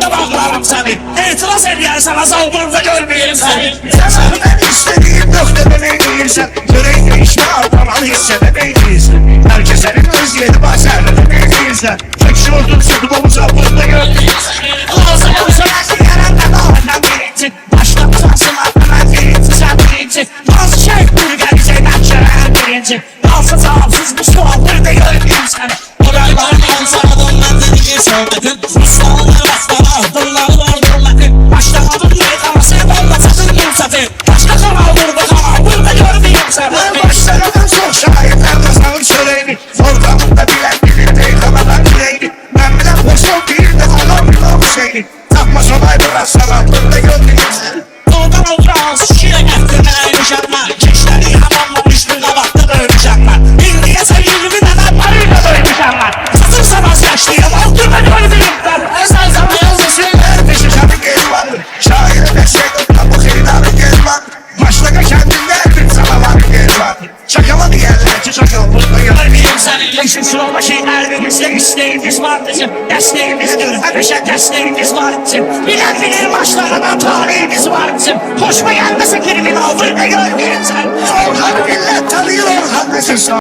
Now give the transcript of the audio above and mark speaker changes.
Speaker 1: Yüreğimde bağlarım seni. İtiraz edersen azalmırda görmeyeyim seni.
Speaker 2: Sen ben istediğim noktada neydiysen, yüreğinde işte adamalı hissedemeydiğinsin. Herkes senin öz yeri başarıda neydiysen, tek şu oldun sıkı omuza burada görmeyeyim seni.
Speaker 1: Ağzına uzarsın yanında doğrudan birinci. Başlamışsın aklına birinci sen birinci. Nasıl şey burgericeyden çörer birinci. Dalsız ağzız bu soğukları da görmeyeyim seni. Oraylardan sana donlandığını geçirmedin. Ruslarına rastlara adımları vardırmadın. Başta adımları kalsın olmasın yumsatın. Başka kanal burada kanal burada görmeyeyim seni.
Speaker 2: Ben başlarımın çok şahitler kazanır söyleyini. Ortamında bilen bilir değil kamadan yüreğini. Ben bile boşum değil de adam bir şeyini. Takma sonay bırak sana burada görmeyeyim seni.
Speaker 1: Oradan olacağız şire getirme yaşatma. Kişleri hamamlamış bir kabakta dövmüşaklar. Bildiğe sevgilimi neden parayla dövmüşaklar. Satırsa vazgeçtiğim altına görmeyeyim ben. Ezel zaman
Speaker 2: Şeyler peşi şarkı gel var. Şairine şey tutma bu kıyıları gel var. Başlaka kendinden bir sana gel var. Çakamadı yerler ki çakal burada
Speaker 1: görmeyeyim seni. Leşim şurada şeyler verirse isteğimiz vardıcım. Desteğimizdir hepişe desteğimiz vardıcım. Bilen bilir başlarına tarihimiz vardıcım. Hoşuma gelmese kelimin altında görmeyeyim seni.
Speaker 2: Orhan millet tanıyor Orhan Mesut.